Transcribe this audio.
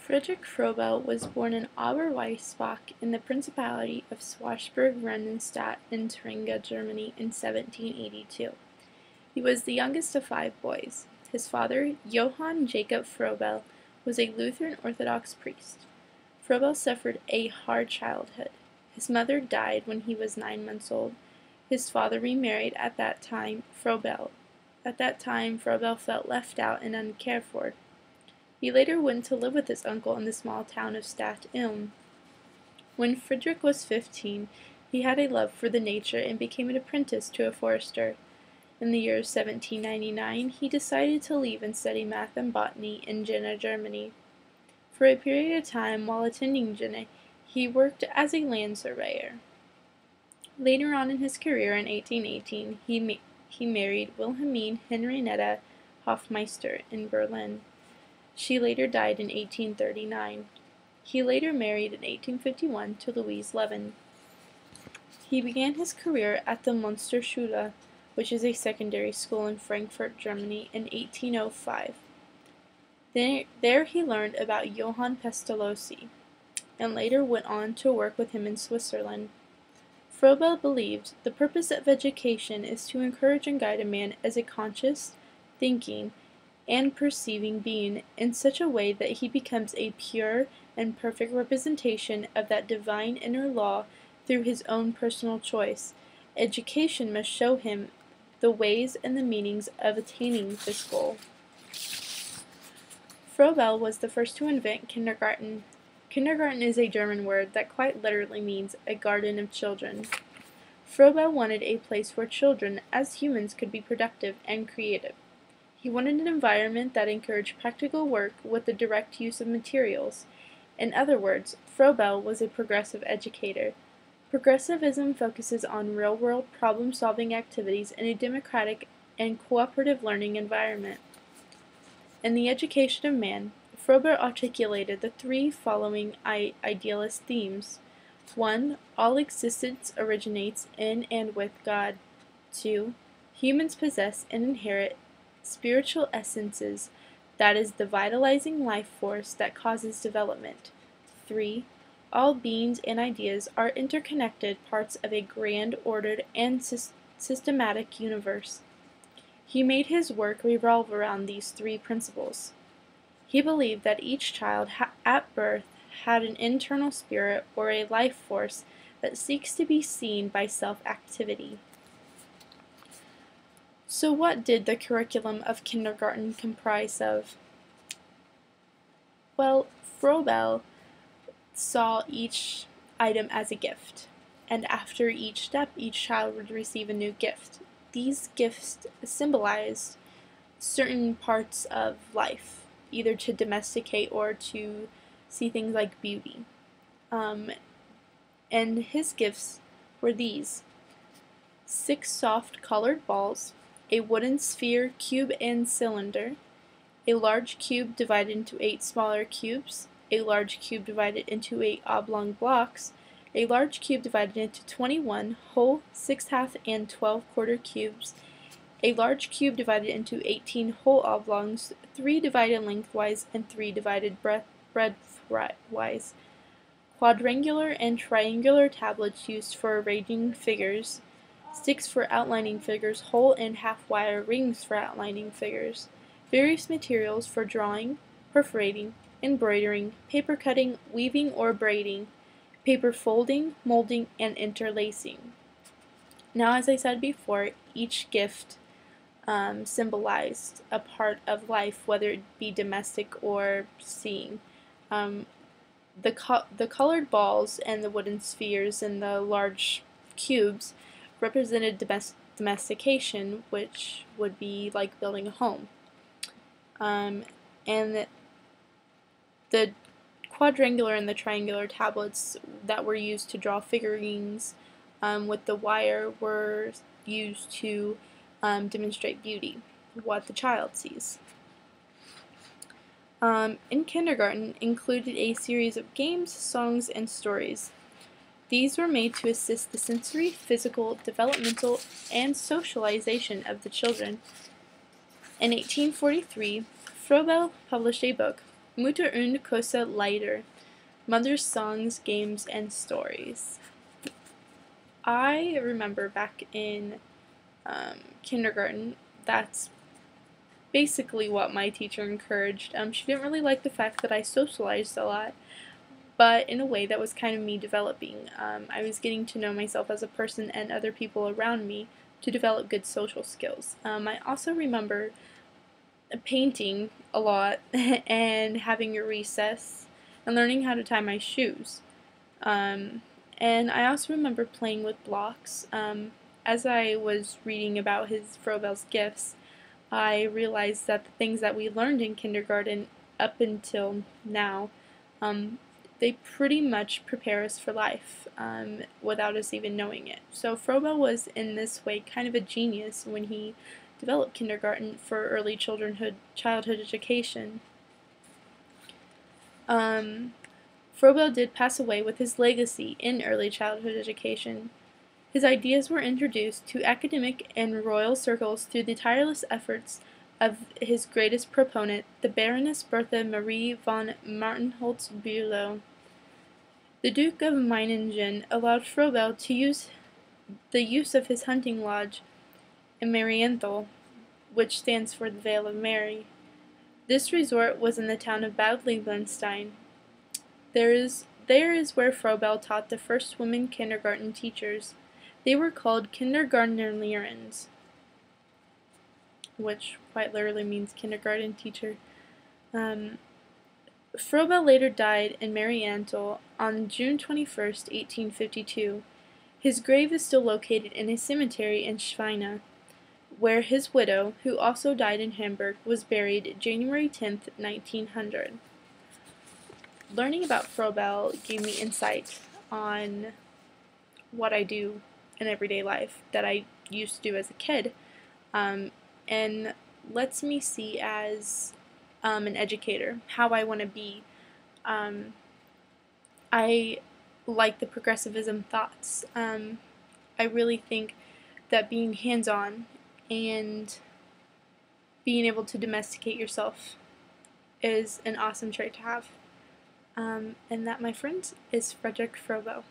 Friedrich Froebel was born in Oberweissbach in the Principality of Schwarzburg-Rennenstadt in Thuringia, Germany in 1782. He was the youngest of 5 boys. His father, Johann Jacob Froebel, was a Lutheran Orthodox priest. Froebel suffered a hard childhood. His mother died when he was 9 months old. His father remarried at that time, Froebel felt left out and uncared for. He later went to live with his uncle in the small town of Stadt Ilm. When Friedrich was 15, he had a love for the nature and became an apprentice to a forester. In the year 1799, he decided to leave and study math and botany in Jena, Germany. For a period of time while attending Jena, he worked as a land surveyor. Later on in his career, in 1818, he married Wilhelmine Henrietta Hofmeister in Berlin. She later died in 1839. He later married in 1851 to Louise Levin. He began his career at the Münsterschule, which is a secondary school in Frankfurt, Germany, in 1805. There he learned about Johann Pestalozzi, and later went on to work with him in Switzerland. Froebel believed the purpose of education is to encourage and guide a man as a conscious, thinking, and perceiving being in such a way that he becomes a pure and perfect representation of that divine inner law through his own personal choice. Education must show him the ways and the meanings of attaining this goal. Froebel was the first to invent kindergarten. Kindergarten is a German word that quite literally means a garden of children. Froebel wanted a place where children, as humans, could be productive and creative. He wanted an environment that encouraged practical work with the direct use of materials. In other words, Froebel was a progressive educator. Progressivism focuses on real-world problem-solving activities in a democratic and cooperative learning environment. In the education of man, Froebel articulated the 3 following idealist themes. 1. All existence originates in and with God. 2. Humans possess and inherit spiritual essences, that is, the vitalizing life force that causes development. 3. All beings and ideas are interconnected parts of a grand, ordered, and systematic universe. He made his work revolve around these 3 principles. He believed that each child at birth had an internal spirit or a life force that seeks to be seen by self-activity. So what did the curriculum of kindergarten comprise of? Well, Froebel saw each item as a gift, and after each step, each child would receive a new gift. These gifts symbolized certain parts of life, either to domesticate or to see things like beauty. And his gifts were these: 6 soft colored balls, a wooden sphere, cube, and cylinder, a large cube divided into 8 smaller cubes, a large cube divided into 8 oblong blocks, a large cube divided into 21 whole, 6/2, and 12-quarter cubes, a large cube divided into 18 whole oblongs, 3 divided lengthwise and 3 divided breadthwise, quadrangular and triangular tablets used for arranging figures, sticks for outlining figures, whole and half-wire rings for outlining figures, various materials for drawing, perforating, embroidering, paper cutting, weaving or braiding, paper folding, molding, and interlacing. Now, as I said before, each gift symbolized a part of life, whether it be domestic or seeing. The colored balls and the wooden spheres and the large cubes represented domestication, which would be like building a home. And the quadrangular and the triangular tablets that were used to draw figurines with the wire were used to demonstrate beauty, what the child sees. In kindergarten included a series of games, songs, and stories. These were made to assist the sensory, physical, developmental, and socialization of the children. In 1843, Froebel published a book, Mutter und große Lieder, Mother's Songs, Games, and Stories. I remember back in kindergarten, that's basically what my teacher encouraged. She didn't really like the fact that I socialized a lot, but in a way that was kind of me developing. I was getting to know myself as a person and other people around me to develop good social skills. I also remember painting a lot and having a recess and learning how to tie my shoes. And I also remember playing with blocks. As I was reading about his Froebel's gifts, I realized that the things that we learned in kindergarten up until now, they pretty much prepare us for life without us even knowing it. So Froebel was in this way kind of a genius when he developed kindergarten for early childhood education. Froebel did pass away with his legacy in early childhood education. His ideas were introduced to academic and royal circles through the tireless efforts of his greatest proponent, the Baroness Bertha Marie von Martenholtz-Bülow. The Duke of Meiningen allowed Froebel to use of his hunting lodge in Marienthal, which stands for the Vale of Mary. This resort was in the town of Bad Liebenstein. There is where Froebel taught the first women kindergarten teachers. They were called Kindergartnerlehrerinnen, which quite literally means kindergarten teacher. Froebel later died in Marienthal on June 21st, 1852. His grave is still located in a cemetery in Schweine, where his widow, who also died in Hamburg, was buried January 10, 1900. Learning about Froebel gave me insight on what I do in everyday life that I used to do as a kid, and lets me see as an educator how I want to be. I like the progressivism thoughts. I really think that being hands-on and being able to domesticate yourself is an awesome trait to have. And that, my friends, is Friedrich Froebel.